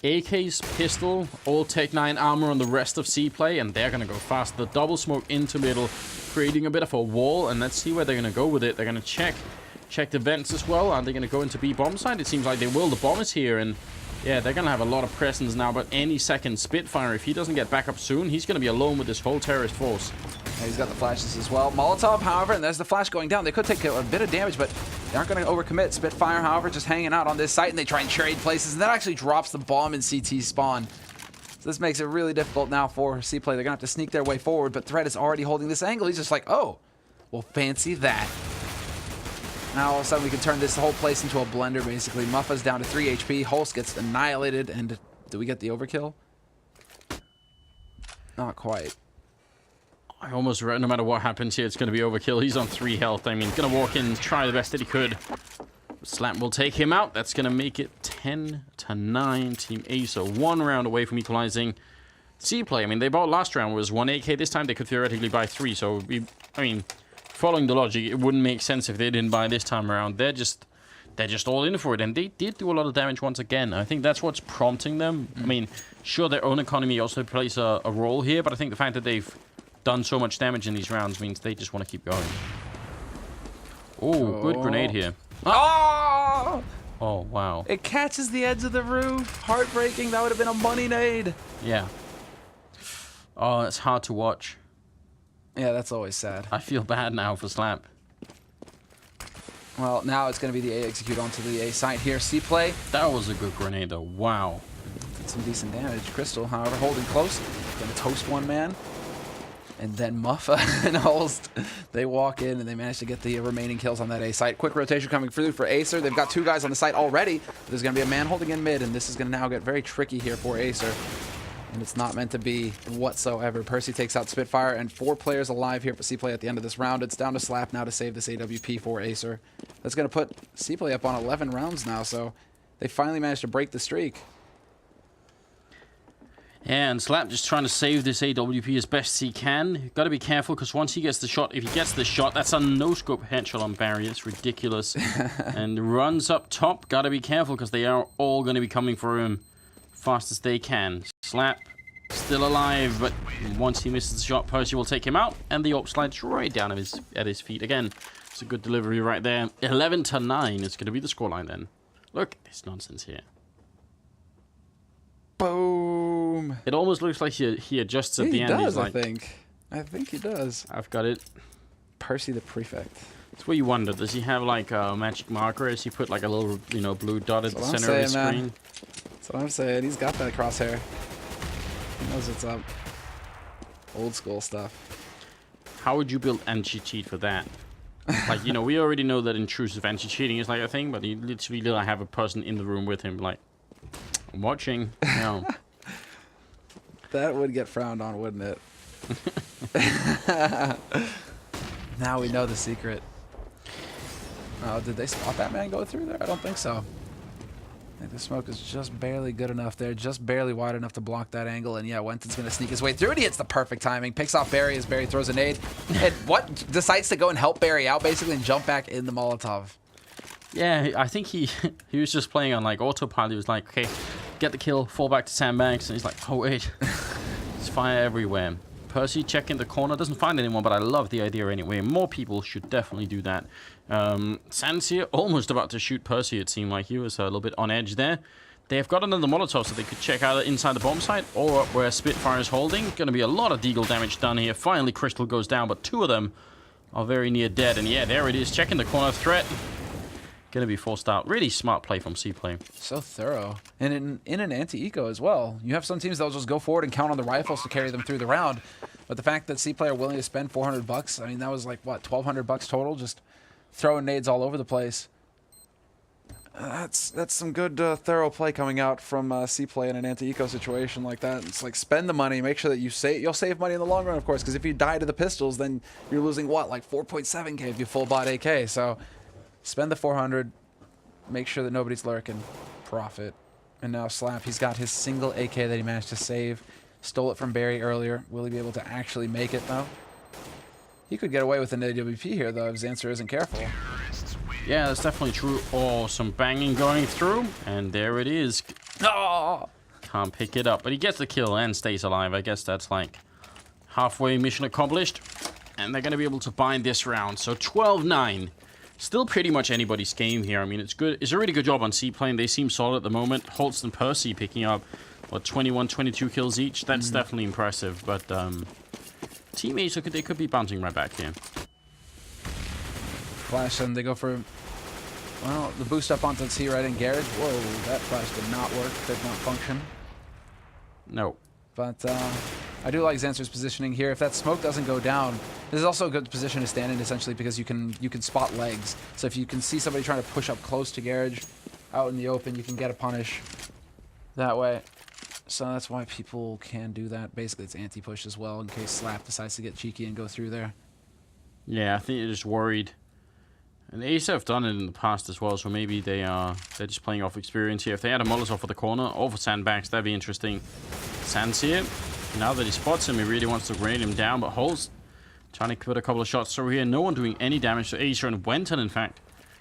AK's pistol, all Tech 9 armor on the rest of CPLAY. And they're going to go fast. The double smoke into middle, creating a bit of a wall. And let's see where they're going to go with it. They're going to check the vents as well. Are they going to go into B bomb side? It seems like they will. The bomb is here. And yeah, they're going to have a lot of presence now. But any second, Spitfire, if he doesn't get back up soon, he's going to be alone with this whole terrorist force. Yeah, he's got the flashes as well. Molotov, however, and there's the flash going down. They could take a bit of damage, but they aren't going to overcommit. Spitfire, however, just hanging out on this site, and they try and trade places, and that actually drops the bomb in CT spawn. So this makes it really difficult now for CPLAY. They're going to have to sneak their way forward, but Threat is already holding this angle. He's just like, oh, well, fancy that. Now all of a sudden we can turn this whole place into a blender, basically. Muffa's down to 3 HP. Holst gets annihilated, and do we get the overkill? Not quite. I almost read no matter what happens here, it's going to be overkill. He's on 3 health. I mean, going to walk in, try the best that he could. Slap will take him out. That's going to make it 10-9. Team Acer 1 round away from equalizing. CPLAY, I mean, they bought last round was 1 AK. This time they could theoretically buy 3. So, I mean, following the logic, it wouldn't make sense if they didn't buy this time around. They're just all in for it. And they did do a lot of damage once again. I think that's what's prompting them. I mean, sure, their own economy also plays a role here. But I think the fact that they've done so much damage in these rounds means they just want to keep going. Oh, good grenade here. Oh! Oh, wow. It catches the edge of the roof. Heartbreaking. That would have been a money nade. Yeah. Oh, it's hard to watch. Yeah, that's always sad. I feel bad now for Slap. Well, now it's going to be the A execute onto the A site here. CPLAY. That was a good grenade, though. Wow. Did some decent damage. Crystal, however, holding close. Going to toast one man. And then Muffa and Holst, they walk in and they manage to get the remaining kills on that A site. Quick rotation coming through for Acer. They've got 2 guys on the site already. There's going to be a man holding in mid, and this is going to now get very tricky here for Acer. And it's not meant to be whatsoever. Percy takes out Spitfire, and 4 players alive here for CPLAY at the end of this round. It's down to Slap now to save this AWP for Acer. That's going to put CPLAY up on 11 rounds now, so they finally managed to break the streak. Yeah, and Slap just trying to save this AWP as best he can. Got to be careful, because once he gets the shot, if he gets the shot, that's a no-scope headshot on Barry. It's ridiculous. And runs up top. Got to be careful, because they are all going to be coming for him fast as they can. Slap still alive, but once he misses the shot, Percy will take him out, and the AWP slides right down at his feet. Again, it's a good delivery right there. 11-9 is going to be the scoreline then. Look at this nonsense here. Boom. It almost looks like he adjusts at the end. He does, He's like, I think he does. I've got it. Percy the Prefect. It's where you wonder, does he have like a magic marker? Has he put like a little, blue dot at the center of his screen? That's what I'm saying. He's got that crosshair. He knows what's up. Old school stuff. How would you build anti-cheat for that? Like, we already know that intrusive anti-cheating is like a thing, but you literally like have a person in the room with him, like, I'm watching. No. That would get frowned on, wouldn't it? Now we know the secret. Oh, did they spot that man go through there? I don't think so. I think the smoke is just barely good enough there, just barely wide enough to block that angle. And yeah, Wenton's going to sneak his way through, and he hits the perfect timing. Picks off Barry as Barry throws a nade. And decides to go and help Barry out, basically, and jump back in the Molotov. Yeah, I think he was just playing on like autopilot. He was like, okay, get the kill, fall back to sandbags, and he's like, oh wait, there's fire everywhere. Percy checking the corner, doesn't find anyone, but I love the idea anyway. More people should definitely do that. Sans here almost about to shoot Percy. It seemed like he was a little bit on edge there. They have got another Molotov, so they could check out inside the bomb site or where Spitfire is holding. Going to be a lot of deagle damage done here. Finally, Crystal goes down, but 2 of them are very near dead. And yeah, there it is, checking the corner threat. Going to be forced out. Really smart play from CPLAY. So thorough. And in an anti-eco as well. You have some teams that'll just go forward and count on the rifles to carry them through the round. But the fact that CPLAY are willing to spend $400, I mean, that was like, what, $1,200 total? Just throwing nades all over the place. That's some good thorough play coming out from CPLAY in an anti-eco situation like that. It's like, spend the money, make sure that you'll save money in the long run, of course, because if you die to the pistols, then you're losing, what, like 4.7k if you full bot AK. So spend the 400, make sure that nobody's lurking, profit. And now Slap, he's got his single AK that he managed to save. Stole it from Barry earlier. Will he be able to actually make it, though? He could get away with an AWP here, though, if Zancer isn't careful. Yeah, that's definitely true. Oh, some banging going through. And there it is. Oh! Can't pick it up. But he gets the kill and stays alive. I guess that's like halfway mission accomplished. And they're going to be able to bind this round. So 12-9. Still pretty much anybody's game here. I mean, it's good. It's a really good job on CPLAY, and they seem solid at the moment. Holst and Percy picking up, what, 21, 22 kills each. That's definitely impressive. But teammates, they could be bouncing right back here. Flash, and they go for, well, the boost up onto C right in Garage. Whoa, that flash did not work. Did not function. No. But I do like Zancer's positioning here. If that smoke doesn't go down, this is also a good position to stand in, essentially, because you can spot legs. So if you can see somebody trying to push up close to Garage, out in the open, you can get a punish that way. So that's why people can do that. Basically, it's anti-push as well, in case Slap decides to get cheeky and go through there. Yeah, I think you're just worried And Acer have done it in the past as well, so maybe they're just playing off experience here. If they had a Molotov for the corner or for sandbags, that'd be interesting. Sands here. Now that he spots him, he really wants to grenade him down, but Holst trying to put a couple of shots through here. No one doing any damage to Acer, and Wenton, in fact,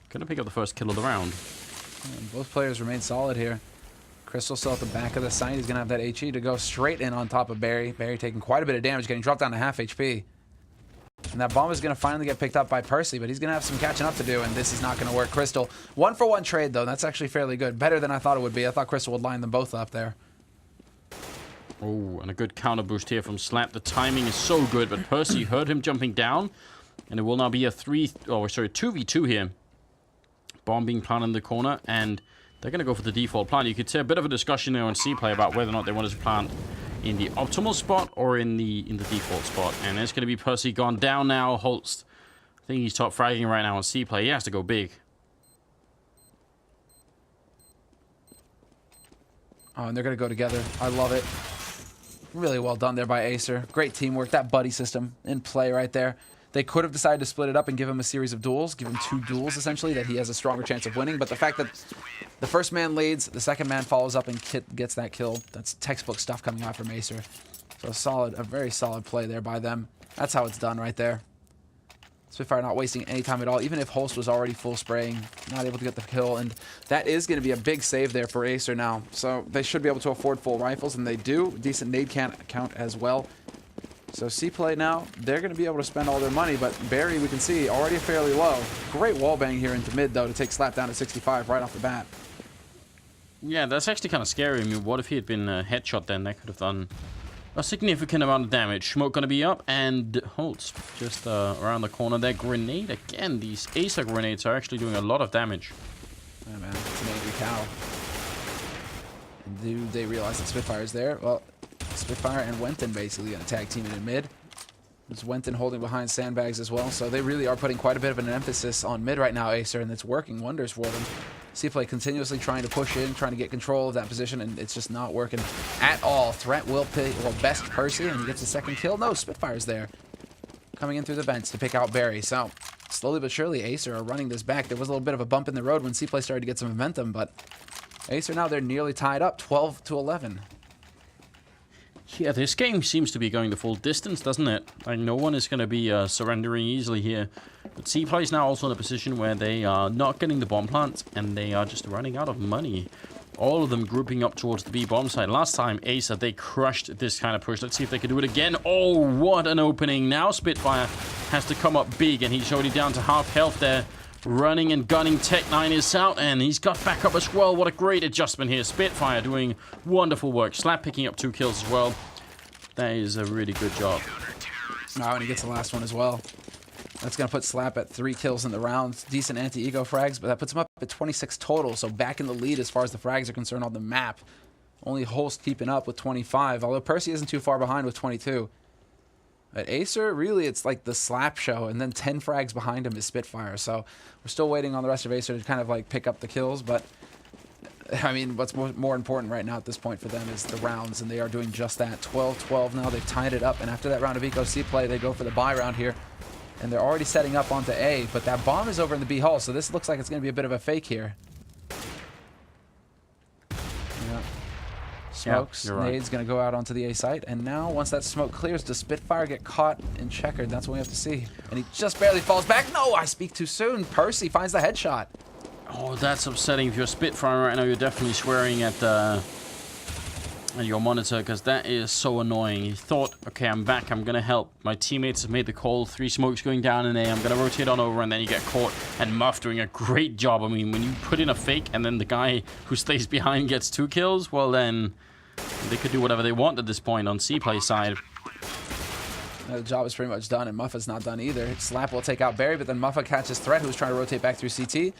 gonna pick up the first kill of the round. And both players remain solid here. Crystal still at the back of the site. He's gonna have that HE to go straight in on top of Barry. Barry taking quite a bit of damage, getting dropped down to half HP. And that bomb is going to finally get picked up by Percy, but he's going to have some catching up to do, and this is not going to work. Crystal, 1-for-1 trade, though. That's actually fairly good. Better than I thought it would be. I thought Crystal would line them both up there. Oh, and a good counter boost here from Slap. The timing is so good, but Percy heard him jumping down, and it will now be a 2v2 here. Bomb being planted in the corner, and they're going to go for the default plant. You could see a bit of a discussion there on CPLAY about whether or not they wanted to plant in the optimal spot or in the default spot. And there's going to be Percy gone down now. Holst, I think he's top fragging right now on CPLAY. He has to go big. Oh, and they're going to go together. I love it. Really well done there by Acer. Great teamwork. That buddy system in play right there. They could have decided to split it up and give him a series of duels, give him 2 duels essentially, that he has a stronger chance of winning. But the fact that the first man leads, the second man follows up and gets that kill, that's textbook stuff coming out from Acer. So a very solid play there by them. That's how it's done right there. Spitfire not wasting any time at all, even if Holst was already full spraying, not able to get the kill. And that is going to be a big save there for Acer now. So they should be able to afford full rifles, and they do. Decent nade count as well. So CPLAY now, they're going to be able to spend all their money, but Barry, we can see, already fairly low. Great wallbang here into mid, though, to take Slap down to 65 right off the bat. Yeah, that's actually kind of scary. I mean, what if he had been headshot then? That could have done a significant amount of damage. Smoke going to be up, and Holtz just around the corner there. Grenade again. These Acer grenades are actually doing a lot of damage. Yeah, man, it's an angry cow. And do they realize that Spitfire is there? Well, Spitfire and Wenton basically going to tag team in mid. There's Wenton holding behind sandbags as well, so they really are putting quite a bit of an emphasis on mid right now, Acer, and it's working wonders for them. CPLAY continuously trying to push in, trying to get control of that position, and it's just not working at all. Threat will best Percy, and he gets the second kill. No, Spitfire's there. Coming in through the vents to pick out Barry. So, slowly but surely, Acer are running this back. There was a little bit of a bump in the road when CPLAY started to get some momentum, but Acer now, they're nearly tied up, 12-11. Yeah, this game seems to be going the full distance, doesn't it? Like, no one is going to be surrendering easily here. But CPLAY is now also in a position where they are not getting the bomb plant, and they are just running out of money. All of them grouping up towards the B bomb site. Last time, Acer, they crushed this kind of push. Let's see if they can do it again. Oh, what an opening. Now Spitfire has to come up big, and he's already down to half health there. Running and gunning. Tech9 is out, and he's got back up as well. What a great adjustment here. Spitfire doing wonderful work. Slap picking up 2 kills as well. That is a really good job. Now, and he gets the last one as well. That's going to put Slap at 3 kills in the round. Decent anti-ego frags, but that puts him up at 26 total. So back in the lead as far as the frags are concerned on the map. Only Holst keeping up with 25, although Percy isn't too far behind with 22. At Acer, really, it's like the Slap show, and then 10 frags behind him is Spitfire. So we're still waiting on the rest of Acer to kind of like pick up the kills, but I mean, what's more important right now at this point for them is the rounds, and they are doing just that. 12-12 now, they've tied it up, and after that round of Eco CPLAY, they go for the buy round here, and they're already setting up onto A, but that bomb is over in the B hull, so this looks like it's going to be a bit of a fake here. Yeah. Smokes, right. Nade's going to go out onto the A site, and now once that smoke clears, does Spitfire get caught in checkered? That's what we have to see. And he just barely falls back. No, I speak too soon. Percy finds the headshot. Oh, that's upsetting. If you're Spitfire right now, you're definitely swearing at your monitor, because that is so annoying. You thought, okay, I'm back, I'm gonna help. My teammates have made the call, 3 smokes going down in A, I'm gonna rotate on over, and then you get caught. And Muff doing a great job. I mean, when you put in a fake and then the guy who stays behind gets 2 kills, well then, they could do whatever they want at this point on CPLAY's side. The job is pretty much done, and Muffa's not done either. Slap will take out Barry, but then Muffa catches Threat, who's trying to rotate back through CT. And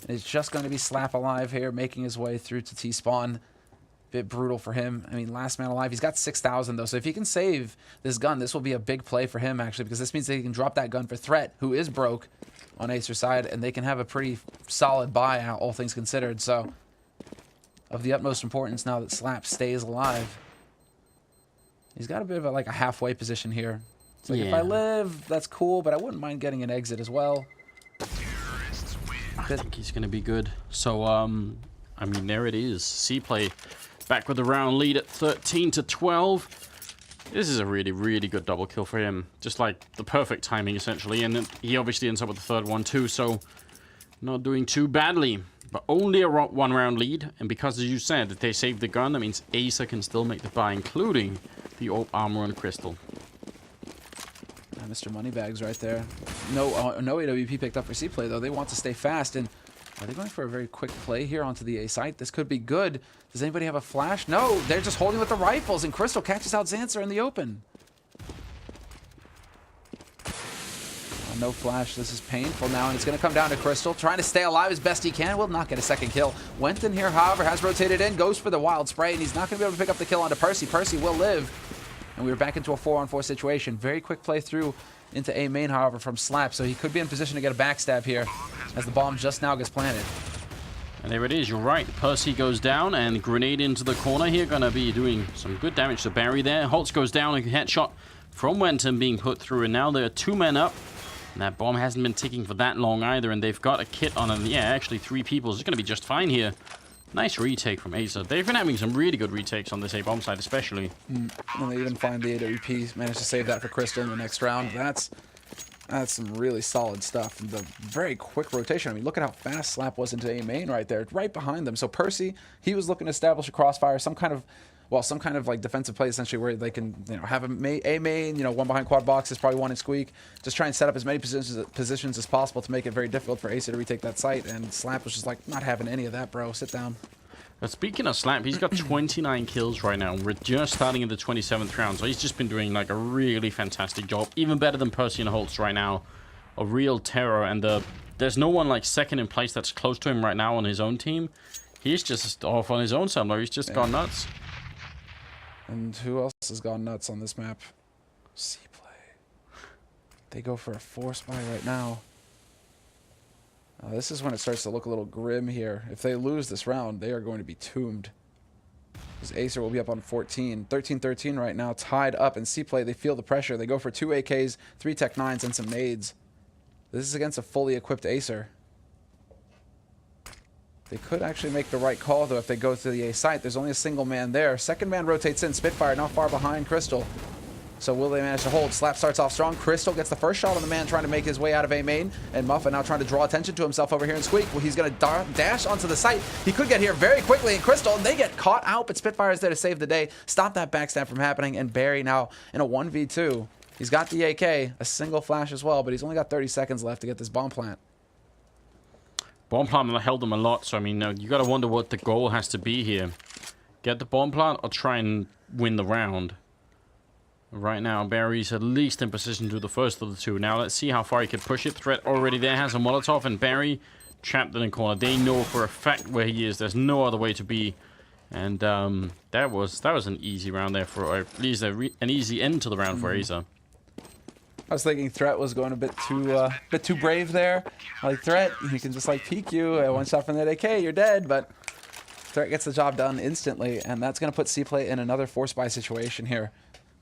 it's just going to be Slap alive here, making his way through to T-spawn. Bit brutal for him. I mean, last man alive. He's got 6,000, though, so if he can save this gun, this will be a big play for him, actually, because this means that he can drop that gun for Threat, who is broke on Acer's side, and they can have a pretty solid buy, all things considered. So, of the utmost importance now that Slap stays alive. He's got a bit of a halfway position here. It's like, if I live, that's cool, but I wouldn't mind getting an exit as well. think that... I think he's going to be good. So, I mean, there it is. CPLAY back with the round lead at 13-12. This is a really, really good double kill for him. Just like the perfect timing, essentially. And then he obviously ends up with the third one, too. So, not doing too badly. But only a one round lead. And because, as you said, that they saved the gun, that means Acer can still make the buy, including the armor and crystal. Mr. Moneybags right there. No AWP picked up for CPLAY, though. They want to stay fast. And are they going for a very quick play here onto the A site? This could be good. Does anybody have a flash? No, they're just holding with the rifles. And Crystal catches out Xancer in the open. No flash. This is painful now, and it's going to come down to Crystal, trying to stay alive as best he can. Will not get a second kill. Wenton here, however, has rotated in, goes for the wild spray, and he's not going to be able to pick up the kill onto Percy. Percy will live, and we're back into a 4-on-4 situation. Very quick play through into A main, however, from Slap, so he could be in position to get a backstab here as the bomb just now gets planted. And there it is, you're right. Percy goes down, and grenade into the corner here. Going to be doing some good damage to Barry there. Holtz goes down, a headshot from Wenton being put through, and now there are 2 men up. And that bomb hasn't been ticking for that long either, and they've got a kit on them. Yeah, actually 3 people. It's going to be just fine here. Nice retake from Acer. They've been having some really good retakes on this A bomb side, especially. And they even find the AWP, managed to save that for Crystal in the next round. That's some really solid stuff. And the very quick rotation. I mean, look at how fast Slap was into A main right there, right behind them. So Percy, he was looking to establish a crossfire, some kind of like defensive play essentially where they can, have a main, one behind quad boxes, probably one in squeak. Just try and set up as many positions as possible to make it very difficult for Acer to retake that site. And Slap was just like, not having any of that, bro. Sit down. But speaking of Slap, he's got 29 kills right now. We're just starting in the 27th round, so he's just been doing like a really fantastic job. Even better than Percy and Holtz right now. A real terror, and there's no one like second in place that's close to him right now on his own team. He's just off on his own somewhere. He's just gone nuts. And who else has gone nuts on this map? CPLAY. They go for a force buy right now. This is when it starts to look a little grim here. If they lose this round, they are going to be tombed. Because Acer will be up on 14. 13-13 right now, tied up. And CPLAY, they feel the pressure. They go for 2 AKs, 3 Tech 9s, and some nades. This is against a fully equipped Acer. They could actually make the right call, though, if they go to the A site. There's only a single man there. Second man rotates in. Spitfire not far behind Crystal. So will they manage to hold? Slap starts off strong. Crystal gets the first shot on the man trying to make his way out of A main. And Muffin now trying to draw attention to himself over here in Squeak. Well, he's going to dash onto the site. He could get here very quickly. And Crystal, they get caught out, but Spitfire is there to save the day. Stop that backstab from happening. And Barry now in a 1v2. He's got the AK, a single flash as well, but he's only got 30 seconds left to get this bomb plant. Bomb plant held them a lot, so I mean, you got to wonder what the goal has to be here. Get the bomb plant or try and win the round. Right now, Barry's at least in position to do the first of the 2. Now, let's see how far he can push it. Threat already there, has a Molotov, and Barry trapped in the corner. They know for a fact where he is. There's no other way to be. And that was an easy round there, for or at least an easy end to the round for Acer. I was thinking Threat was going a bit too brave there. Like, Threat, he can just like peek you. One shot from that AK, you're dead. But Threat gets the job done instantly, and that's going to put CPLAY in another force buy situation here.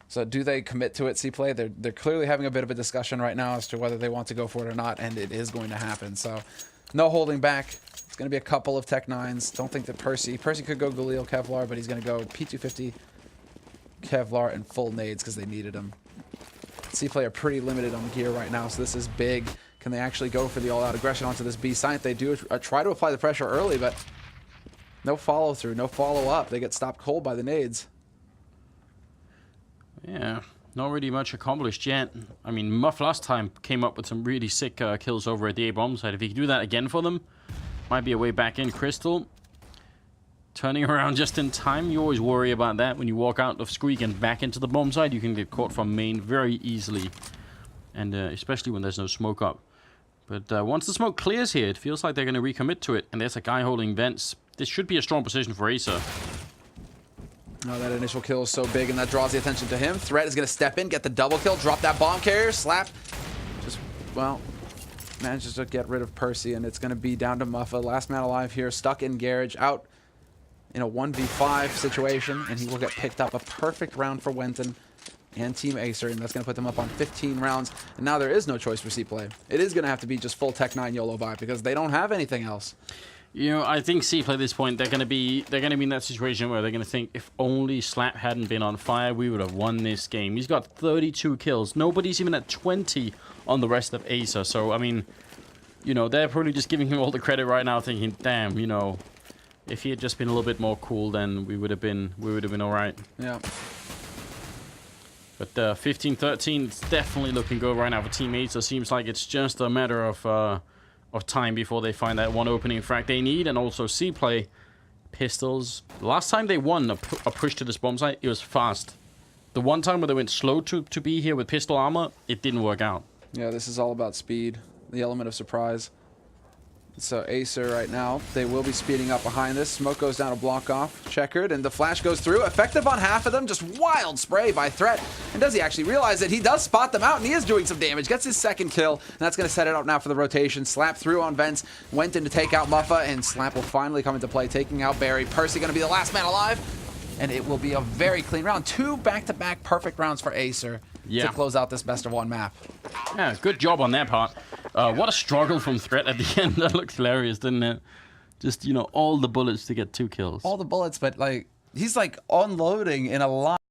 So do they commit to it, CPLAY? They're clearly having a bit of a discussion right now as to whether they want to go for it or not, and it is going to happen. So no holding back. It's going to be a couple of Tech 9s. Don't think that Percy could go Galil Kevlar, but he's going to go P250 Kevlar and full nades because they needed him. CPLAY are pretty limited on gear right now, so this is big. Can they actually go for the all-out aggression onto this B site? They do try to apply the pressure early, but no follow-through, no follow-up. They get stopped cold by the nades. Yeah, not really much accomplished yet. I mean, Muff last time came up with some really sick kills over at the A-bomb side. If he could do that again for them, might be a way back in. Crystal turning around just in time. You always worry about that when you walk out of Squeak and back into the bomb side. You can get caught from main very easily, and especially when there's no smoke up. But once the smoke clears here, it feels like they're going to recommit to it. And there's a guy holding vents. This should be a strong position for Acer. Oh, that initial kill is so big, and that draws the attention to him. Threat is going to step in, get the double kill, drop that bomb carrier, slap. Just, well, manages to get rid of Percy, and it's going to be down to Muffa. Last man alive here, stuck in garage, out in a 1v5 situation, and he will get picked up. A perfect round for Wenton. and Team Acer, and that's going to put them up on 15 rounds. And now there is no choice for CPLAY. It is going to have to be just full Tech 9 YOLO buy because they don't have anything else. You know, I think CPLAY at this point, they're gonna be in that situation where they're gonna think, if only Slap hadn't been on fire, we would have won this game. He's got 32 kills. Nobody's even at 20 on the rest of Acer. So I mean, you know, they're probably just giving him all the credit right now, thinking, damn, you know, if he had just been a little bit more cool, then we would have been all right. Yeah. But 15-13, it's definitely looking good right now for Team Acer. Seems like it's just a matter of time before they find that one opening frag they need. And also CPLAY pistols. Last time they won a push to this bomb site, it was fast. The one time where they went slow to be here with pistol armor, it didn't work out. Yeah, this is all about speed, the element of surprise. So Acer right now, they will be speeding up behind this. Smoke goes down to block off Checkered, and the flash goes through. Effective on half of them, just wild spray by Threat. And does he actually realize that he does spot them out, and he is doing some damage. Gets his second kill, and that's going to set it up now for the rotation. Slap through on Vents, went in to take out Muffa, and Slap will finally come into play, taking out Barry. Percy going to be the last man alive, and it will be a very clean round. 2 back-to-back perfect rounds for Acer to close out this best-of-1 map. Yeah, good job on their part. What a struggle from Threat at the end. That looked hilarious, didn't it? Just, you know, all the bullets to get 2 kills. All the bullets, but, like, he's, like, unloading in a line.